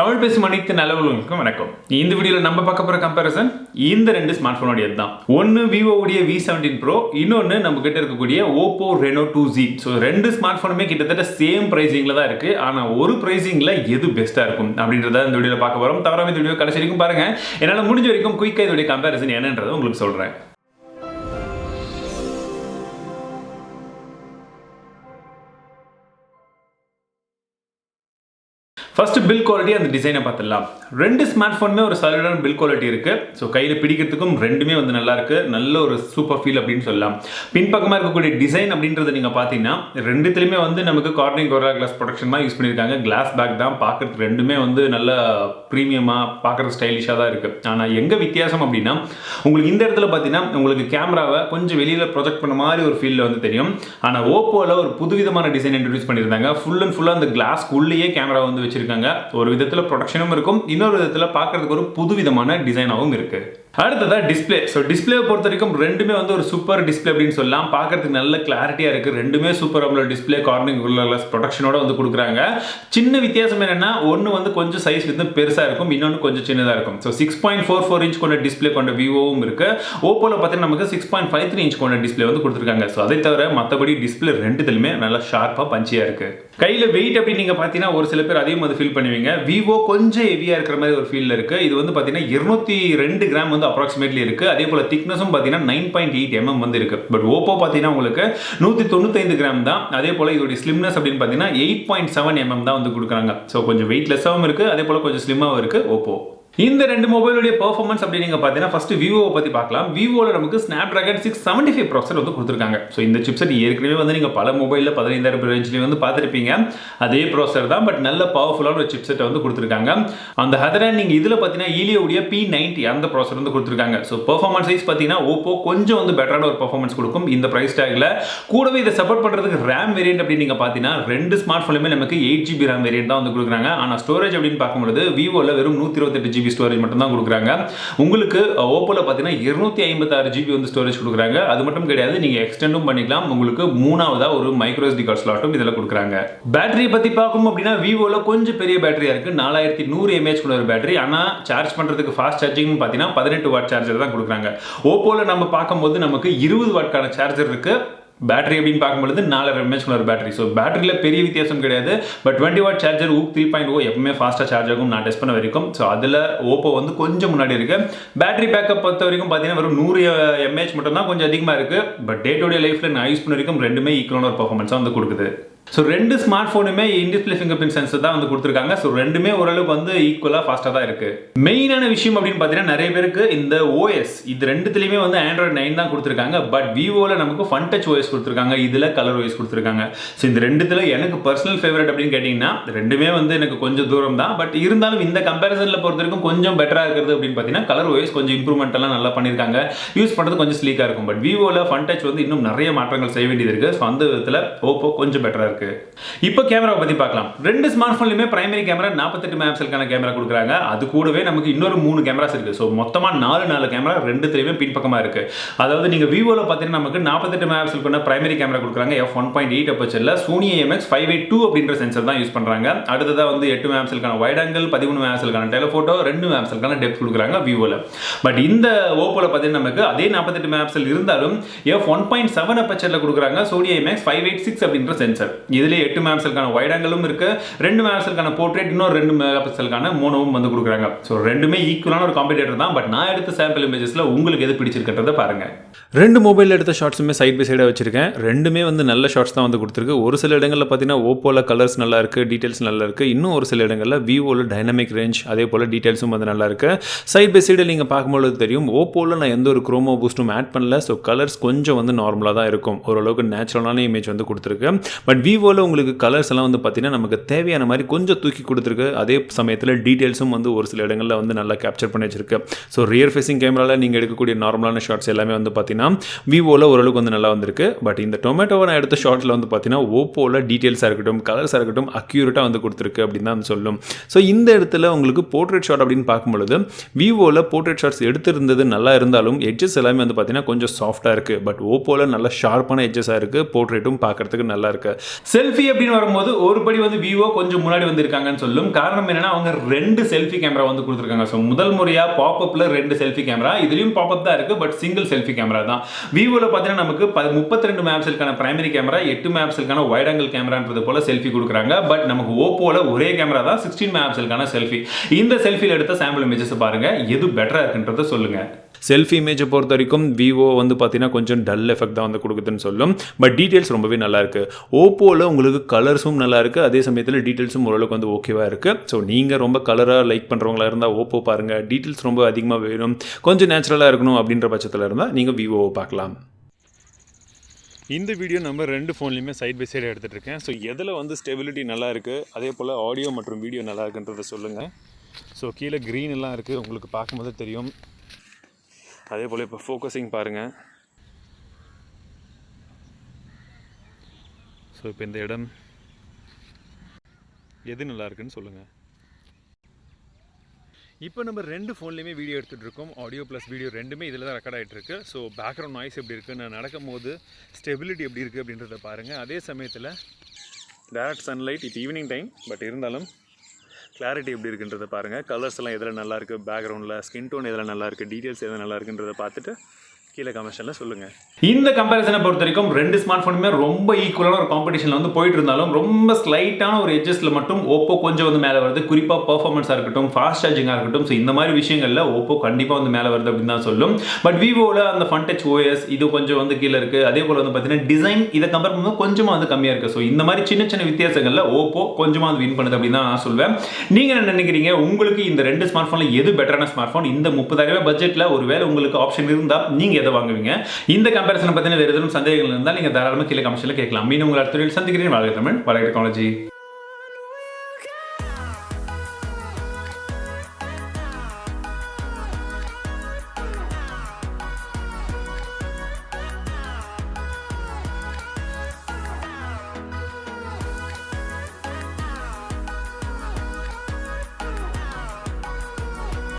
தமிழ் பேசும் அனைத்து நல்லவர்களுக்கும் வணக்கம். இந்த வீடியோல நம்ம பார்க்க போற கம்பேரிசன் இந்த ரெண்டு ஸ்மார்ட் போனோட தான். ஒன்னு Vivo V17 Pro, இன்னொன்னு நம்ம கிட்ட இருக்கக்கூடிய OPPO Reno 2Z. சோ ரெண்டு ஸ்மார்ட் போனுமே கிட்டத்தட்ட சேம் பிரைசிங்ல தான் இருக்கு. ஆனா ஒரு பிரைசிங்ல எது பெஸ்டா இருக்கும் அப்படின்றத இந்த வீடியோல பார்க்க போறோம். தவறாம இந்த வீடியோ கடைசி வரைக்கும் பாருங்க. என்னால முடிஞ்ச வரைக்கும் குயிக்கா இதோட கம்பேரிசன் என்னன்றதை உங்களுக்கு சொல்றேன். ஃபர்ஸ்ட் பில் குவாலிட்டி அந்த டிசைனை பார்த்துடலாம். ரெண்டு ஸ்மார்ட் ஃபோனுமே ஒரு சாலிடான பில் குவாலிட்டி இருக்கு. ஸோ கையில் பிடிக்கிறதுக்கும் ரெண்டுமே வந்து நல்லா இருக்கு. நல்ல ஒரு சூப்பர் ஃபீல் அப்படின்னு சொல்லலாம். பின்பக்கமாக இருக்கக்கூடிய டிசைன் அப்படின்றத நீங்கள் பார்த்தீங்கன்னா ரெண்டுத்துலையுமே வந்து நமக்கு கார்னிங் கோரா கிளாஸ் ப்ரொடக்ஷன் தான் யூஸ் பண்ணியிருக்காங்க. கிளாஸ் பேக் தான் பார்க்கறதுக்கு ரெண்டுமே வந்து நல்ல ப்ரீமியமாக பார்க்குறது ஸ்டைலிஷாக தான் இருக்குது. ஆனால் எங்கே வித்தியாசம் அப்படின்னா உங்களுக்கு இந்த இடத்துல பார்த்தீங்கன்னா உங்களுக்கு கேமராவை கொஞ்சம் வெளியில் ப்ரொஜெக்ட் பண்ண மாதிரி ஒரு ஃபீலில் வந்து தெரியும். ஆனால் ஓப்போவில் ஒரு புதுவிதமான டிசைன் இன்ட்ரடியூஸ் பண்ணியிருந்தாங்க. ஃபுல் அண்ட் ஃபுல்லாக அந்த கிளாஸ்க்குள்ளேயே கேமரா வந்து வச்சிருக்காங்க. ஒரு விதத்துல ப்ரொடக்ஷனும் இருக்கும், இன்னொரு விதத்துல பார்க்கிறதுக்கு ஒரு புதுவிதமான டிசைனாகவும் இருக்கு. அடுத்ததா டிஸ்பிளே. ஸோ டிஸ்பிளே பொறுத்த வரைக்கும் ரெண்டுமே வந்து ஒரு சூப்பர் டிஸ்பிளே அப்படின்னு சொல்லலாம். பார்க்கறதுக்கு நல்ல கிளாரிட்டியா இருக்கு. ரெண்டுமே super AMOLED display Corning glass ப்ரொடக்ஷனோட வந்து கொடுக்குறாங்க. சின்ன வித்தியாசம் என்னன்னா ஒன்று வந்து கொஞ்சம் சைஸ் வந்து பெருசா இருக்கும், இன்னொன்று கொஞ்சம் சின்னதா இருக்கும். ஸோ 6.44 இன்ச் கொண்ட டிஸ்பிளே கொண்ட விவோவும் இருக்கு. ஓப்போல பார்த்தீங்கன்னா நமக்கு 6.53 இன்ச் கொண்ட டிஸ்பிளே வந்து கொடுத்துருக்காங்க. ஸோ அதை தவிர மற்றபடி டிஸ்பிளே ரெண்டுத்துலையுமே நல்லா ஷார்ப்பா பஞ்சியா இருக்கு. கையில வெயிட் அப்படின்னு நீங்க பார்த்தீங்கன்னா ஒரு சில பேர் அதையும் வந்து ஃபீல் பண்ணுவீங்க. விவோ கொஞ்சம் ஹெவியா இருக்கிற மாதிரி ஒரு ஃபீல் இருக்கு. இது வந்து பார்த்தீங்கன்னா 202 கிராம் வந்து அப்ராக்சிமேட்லி இருக்கு. அதே போல திக்னஸும் பார்த்தீங்கன்னா 9.8 mm வந்து இருக்கு. பட் ஓப்போ பார்த்தீங்கன்னா உங்களுக்கு 195 கிராம் தான். அதே போல இதோட ஸ்லிம்னஸ் அப்படின்னு பார்த்தீங்கன்னா 8.7 mm தான் வந்து கொடுக்குறாங்க. ஸோ கொஞ்சம் வெயிட்லெஸ்ஸாகவும் இருக்கு, அதே போல கொஞ்சம் ஸ்லிம்மாகவும் இருக்கு ஓப்போ. இந்த ரெண்டு மொபைலுடைய பெர்ஃபார்மன்ஸ் அப்படி நீங்க பார்த்தீங்கன்னா ஃபர்ஸ்ட் விவோவை பத்தி பார்க்கலாம். விவோல நமக்கு ஸ்னாப்டிராகன் 675 ப்ராசஸர் வந்து கொடுத்துருக்காங்க. ஸோ இந்த சிப்செட் ஏற்கனவே வந்து நீங்க பல மொபைலில் 15,000 ரேஞ்சில் வந்து பார்த்துருப்பீங்க. அதே ப்ராசஸர் தான், பட் நல்ல பவர்ஃபுல்லான ஒரு சிப்செட்டை வந்து கொடுத்துருக்காங்க. அந்த ஹதரன் நீங்க இதுல பார்த்தீங்கன்னா ஈலியோடைய P90 அந்த ப்ராசஸர் வந்து கொடுத்துருக்காங்க. ஸோ பெர்ஃபார்மன்ஸ் வைஸ் பார்த்தீங்கன்னா ஓப்போ கொஞ்சம் வந்து பெட்டரான ஒரு பெர்ஃபார்மன்ஸ் கொடுக்கும் இந்த பிரைஸ் டேக்ல. கூடவே இதை சப்போர்ட் பண்றதுக்கு ரேம் வேரியன்ட் அப்படி நீங்க பார்த்தீங்கன்னா ரெண்டு ஸ்மார்ட் போனுமே நமக்கு 8GB ரேம் வேரியன்ட் தான் வந்து கொடுக்குறாங்க. ஆனால் ஸ்டோரேஜ் அப்படின்னு பார்க்கும்போது விவோல வெறும் 128GB ஸ்டோரேஜ் மட்டும் தான் கொடுக்குறாங்க. உங்களுக்கு ஓப்போல பார்த்தீங்கன்னா 256GB வந்து ஸ்டோரேஜ் கொடுக்குறாங்க. அது மட்டும் கிடையாது, நீங்க எக்ஸ்டெண்டும் பண்ணிக்கலாம். உங்களுக்கு மூணாவதா ஒரு மைக்ரோ SD கார்டு ஸ்லாட்டும் இதில் கொடுக்குறாங்க. பேட்டரியை பத்தி பார்க்கணும் அப்படின்னா விவோல கொஞ்சம் பெரிய பேட்டரியா இருக்கு. 4100 mAh கொண்ட ஒரு பேட்டரி. ஆனால் சார்ஜ் பண்றதுக்கு ஃபாஸ்ட் சார்ஜிங் பார்த்தீங்கன்னா 18 வாட் சார்ஜர் தான் கொடுக்குறாங்க. ஓப்போல நம்ம பார்க்கும்போது நமக்கு 20 வாட்கான சார்ஜர் இருக்கு. பேட்டரி அப்படின்னு பார்க்கும்போது 4.5 mAh ஒரு பேட்டரி. ஸோ பேட்டரியில் பெரிய வித்தியாசம் கிடையாது. பட் 20 வாட் சார்ஜர் ஊப் 3.0 எப்பவுமே ஃபாஸ்ட்டாக சார்ஜ் ஆகும் நான் டெஸ்ட் பண்ண வரைக்கும். ஸோ அதில் ஓப்போ வந்து கொஞ்சம் முன்னாடி இருக்கு. பேட்டரி பேக்கப் பொறுத்த வரைக்கும் பார்த்தீங்கன்னா வெறும் 100 mAh மட்டும் தான் கொஞ்சம் அதிகமாக இருக்கு. பட் டே டு டே லைஃப்ல நான் யூஸ் பண்ண வரைக்கும் ரெண்டுமே ஈக்குவலான ஒரு பர்ஃபார்மன்ஸாக வந்து கொடுக்குது. ஸோ ரெண்டு ஸ்மார்ட் ஃபோனுமே இன்டிஸ்பிளே ஃபிங்கர்பிரிண்ட் சென்சர் தான் வந்து கொடுத்துருக்காங்க. ஸோ ரெண்டுமே ஓரளவுக்கு வந்து ஈக்குவலாக ஃபாஸ்ட்டாக தான் இருக்கு. மெயினான விஷயம் அப்படின்னு பார்த்தீங்கன்னா நிறைய பேருக்கு இந்த OS இது ரெண்டுத்துலையுமே வந்து Android 9 தான் கொடுத்துருக்காங்க. பட் விவோவில் நமக்கு ஃபன் டச் OS கொடுத்துருக்காங்க, இதில் கலர் OS கொடுத்துருக்காங்க. ஸோ இந்த ரெண்டுத்துல எனக்கு பர்சனல் ஃபேவரட் அப்படின்னு கேட்டிங்கன்னா ரெண்டுமே வந்து எனக்கு கொஞ்சம் தூரம் தான். பட் இருந்தாலும் இந்த கம்பேரிசனில் பொறுத்த வரைக்கும் கொஞ்சம் பெட்டராக இருக்கிறது அப்படின்னு பார்த்தீங்கன்னா கலர் OS கொஞ்சம் இம்ப்ரூவ்மெண்ட் எல்லாம் நல்லா பண்ணியிருக்காங்க. யூஸ் பண்ணுறது கொஞ்சம் ஸ்லீக்காக இருக்கும். பட் விவோவில் ஃபன் டச் வந்து இன்னும் நிறைய மாற்றங்கள் செய்ய வேண்டியது இருக்கு. ஸோ அந்த விதத்தில் ஓப்போ கொஞ்சம் பெட்டராக இருக்கு. இப்போ கேமராவை பத்தி பார்க்கலாம். ரெண்டு ஸ்மார்ட் போன்லயுமே பிரைமரி கேமரா 48 மெகாபிக்சலுக்கான கேமரா கொடுக்குறாங்க. அது கூடவே நமக்கு இன்னொரு 3 கேமராஸ் இருக்கு. ஸோ மொத்தமா 4 கேமரா ரெண்டுத்துலயுமே பின்பக்கமா இருக்கு. அதாவது நீங்க விவோல பார்த்தீங்கன்னா நமக்கு 48 மெகாபிக்சல் கொண்ட பிரைமரி கேமரா கொடுக்குறாங்க. f1.8 அப்பச்சர்ல சோனி IMX582 அப்படின்ற சென்சர் தான் யூஸ் பண்றாங்க. அடுத்ததா வந்து 8 மெகாபிக்சலுக்கான வைட் ஆங்கிள், 13 மெகாபிக்சலுக்கான டெலிஃபோட்டோ, 2 மெகாபிக்சலுக்கான டெப்த் கொடுக்குறாங்க விவோல. பட் இந்த ஓப்போல பார்த்தீங்கன்னா நமக்கு அதே 48 மெகாபிக்சல் இருந்தாலும் f1.7 அப்பச்சர்ல கொடுக்குறாங்க சோனி IMX586 அப்படின்ற சென்சர். இதுல 8 மெகாபிக்சலுக்கான வைட் ஆங்கிளும் இருக்கு, 2 மெகாபிக்சலுக்கான போர்ட்ரேட், இன்னும் 2 மெகாபிக்சலுக்கான மோனோவும் வந்து கொடுக்குறாங்க. ஸோ ரெண்டுமே ஈக்குவலான ஒரு காம்படிட்டர் தான். பட் நான் எடுத்த சாம்பிள் இமேஜஸ்ல உங்களுக்கு எது பிடிச்சிருக்கிறத பாருங்க. ரெண்டு மொபைல் எடுத்த ஷார்ட்ஸுமே சைட் பை சைடாக வச்சிருக்கேன். ரெண்டுமே வந்து நல்ல ஷார்ட்ஸ் தான் வந்து கொடுத்துருக்கு. ஒரு சில இடங்களில் பார்த்தீங்கன்னா ஓப்போல கலர்ஸ் நல்லா இருக்கு, டீடைல்ஸ் நல்லா இருக்கு. இன்னும் ஒரு சில இடங்களில் விவோல டைனமிக் ரேஞ்ச் அதே போல டீடைல்ஸும் வந்து நல்லா இருக்கு. சைட் பை சைடு நீங்கள் பார்க்கும்போது தெரியும் ஓப்போல நான் எந்த ஒரு குரோமோ பூஸ்ட்டும் ஆட் பண்ணல. ஸோ கலர்ஸ் கொஞ்சம் வந்து நார்மலாக தான் இருக்கும், ஓரளவுக்கு நேச்சுரலான இமேஜ் வந்து கொடுத்துருக்கு. பட் விவோல உங்களுக்கு கலர்ஸ் எல்லாம் வந்து பார்த்தீங்கன்னா நமக்கு தேவையான மாதிரி கொஞ்சம் தூக்கி கொடுத்துருக்கு. அதே சமயத்தில் டீடைல்ஸும் வந்து ஒரு சில இடங்களில் வந்து நல்லா கேப்சர் பண்ணி வச்சிருக்கு. ஸோ ரியர் ஃபேசிங் கேமராவில் நீங்கள் எடுக்கக்கூடிய நார்மலான ஷார்ட்ஸ் எல்லாமே வந்து பார்த்தீங்கன்னா விவோவில் ஓரளவுக்கு வந்து நல்லா வந்திருக்கு. பட் இந்த டொமேட்டோவை நான் எடுத்த ஷார்ட்ஸில் வந்து பார்த்தீங்கன்னா ஓப்போவில் டீடைல்ஸாக இருக்கட்டும் கலர்ஸாக இருக்கட்டும் அக்யூரேட்டாக வந்து கொடுத்துருக்கு அப்படின்னு தான் சொல்லும். ஸோ இந்த இடத்துல உங்களுக்கு போர்ட்ரேட் ஷாட் அப்படின்னு பார்க்கும்பொழுது விவோவில் போர்ட்ரேட் ஷாட்ஸ் எடுத்திருந்தது நல்லா இருந்தாலும் எட்ஜஸ் எல்லாமே வந்து பார்த்தீங்கன்னா கொஞ்சம் சாஃப்டாக இருக்குது. பட் ஓப்போவில் நல்ல ஷார்ப்பான எட்ஜஸாக இருக்குது, போர்ட்ரேட்டும் பார்க்கறதுக்கு நல்லா இருக்குது. செல்ஃபி அப்படின்னு வரும்போது ஒரு படி வந்து விவோ கொஞ்சம் முன்னாடி வந்திருக்காங்கன்னு சொல்லும். காரணம் என்னன்னா அவங்க 2 செல்ஃபி கேமரா வந்து கொடுத்துருக்காங்க. ஸோ முதல் முறையா பாப்அப்ல 2 செல்ஃபி கேமரா, இதுலயும் பாப்அப் தான் இருக்கு, பட் சிங்கிள் செல்ஃபி கேமரா தான். விவோல பார்த்தீங்கன்னா நமக்கு 32 மெகாபிக்சலுக்கான பிரைமரி கேமரா, 8 மெகாபிக்சலுக்கான வைட் ஆங்கிள் கேமரான்றது போல செல்ஃபி கொடுக்குறாங்க. பட் நமக்கு ஓப்போல ஒரே கேமரா தான் 16 மெகாபிக்சலுக்கான செல்ஃபி. இந்த செல்ஃபியில் எடுத்த சாம்பிள் இமேஜஸ் பாருங்க, எது பெட்டரா இருக்குன்றத சொல்லுங்க. செல்ஃபி இமேஜை பொறுத்த வரைக்கும் விவோ வந்து பார்த்தீங்கன்னா கொஞ்சம் டல் எஃபெக்ட் தான் வந்து கொடுக்குதுன்னு சொல்லும். பட் டீட்டெயில்ஸ் ரொம்பவே நல்லா இருக்கு. ஓப்போவில் உங்களுக்கு கலர்ஸும் நல்லா இருக்கு, அதே சமயத்தில் டீட்டெயில்ஸும் ஓரளவுக்கு வந்து ஓகேவாக இருக்கு. ஸோ நீங்கள் ரொம்ப கலராக லைக் பண்ணுறவங்களா இருந்தால் ஓப்போ பாருங்க. டீட்டெயில்ஸ் ரொம்ப அதிகமாக வேணும், கொஞ்சம் நேச்சுரலாக இருக்கணும் அப்படின்ற பட்சத்தில் இருந்தால் நீங்கள் விவோவை பார்க்கலாம். இந்த வீடியோ நம்ம 2 ஃபோன்லையுமே சைட் பை சைடு எடுத்துகிட்டு இருக்கேன். ஸோ எதில் வந்து ஸ்டெபிலிட்டி நல்லா இருக்குது, அதே போல் ஆடியோ மற்றும் வீடியோ நல்லா இருக்குன்றதை சொல்லுங்கள். ஸோ கீழே க்ரீன் எல்லாம் இருக்குது, உங்களுக்கு பார்க்கும்போது தெரியும். அதே போல் இப்போ ஃபோக்கஸிங் பாருங்கள். ஸோ இப்போ இந்த இடம் எது நல்லா இருக்குன்னு சொல்லுங்கள். இப்போ நம்ம 2 ஃபோன்லேயுமே வீடியோ எடுத்துகிட்டு இருக்கோம். ஆடியோ ப்ளஸ் வீடியோ ரெண்டுமே இதில் தான் ரெக்கார்ட் ஆகிட்டு இருக்கு. ஸோ பேக்ரவுண்ட் நாய்ஸ் எப்படி இருக்குது, நான் நடக்கும் போது ஸ்டெபிலிட்டி எப்படி இருக்குது அப்படின்றத பாருங்கள். அதே சமயத்தில் டேரக்ட் சன்லைட், இப்போ ஈவினிங் டைம், பட் இருந்தாலும் கிளாரிட்டி எப்படி இருக்குன்றதை பாருங்கள். கலர்ஸ் எல்லாம் எதில் நல்லா இருக்குது, பேக்ரவுண்டில் ஸ்கின் டோன் எதில் நல்லா இருக்குது, டீட்டெயில்ஸ் எதில் நல்லா இருக்குன்றதை பார்த்துட்டு கீழே கமெண்ட்ஸில் சொல்லுங்கள். இந்த கம்பேரிசனை பொறுத்த வரைக்கும் 2 ஸ்மார்ட் ஃபோனுமே ரொம்ப ஈக்குவலான ஒரு காம்படிஷனில் வந்து போயிட்டு இருந்தாலும் ரொம்ப ஸ்லைட்டான ஒரு எட்ஜஸில் மட்டும் ஓப்போ கொஞ்சம் வந்து மேலே வருது. குறிப்பாக பர்ஃபார்மன்ஸாக இருக்கட்டும், ஃபாஸ்ட் சார்ஜிங்காக இருக்கட்டும், ஸோ இந்த மாதிரி விஷயங்களில் ஓப்போ கண்டிப்பாக வந்து மேலே வருது அப்படின்னு தான் சொல்லும். பட் விவோவில் அந்த ஃபன் டச் ஓஎஸ் இது கொஞ்சம் வந்து கீழே இருக்குது. அதே போல் வந்து பார்த்தீங்கன்னா டிசைன் இதை கம்பேர் பண்ணும்போது கொஞ்சமாக வந்து கம்மியாக இருக்குது. ஸோ இந்த மாதிரி சின்ன சின்ன வித்தியாசங்களில் ஓப்போ கொஞ்சமாக வந்து வின் பண்ணுது அப்படின்னு தான் நான் சொல்வேன். நீங்கள் என்ன நினைக்கிறீங்க? உங்களுக்கு இந்த 2 ஸ்மார்ட் ஃபோனில் எது பெட்டரான ஸ்மார்ட் ஃபோன்? இந்த 30,000 பட்ஜெட்டில் ஒருவேளை உங்களுக்கு ஆப்ஷன் இருந்தால் நீங்கள் எதை வாங்குவீங்க? இந்த கம்பேரிசனை பற்றின வேறு எதுவும் சந்தேகங்கள் இருந்தால் நீங்கள் தாராளமாக கீழே கமெண்ட்ஸில் கேட்கலாம். மீண்டும் உங்கள் அடுத்த வீடியோவில் சந்திக்கிறேன். வாழ்க தமிழ், வாழ்க டெக்னாலஜி.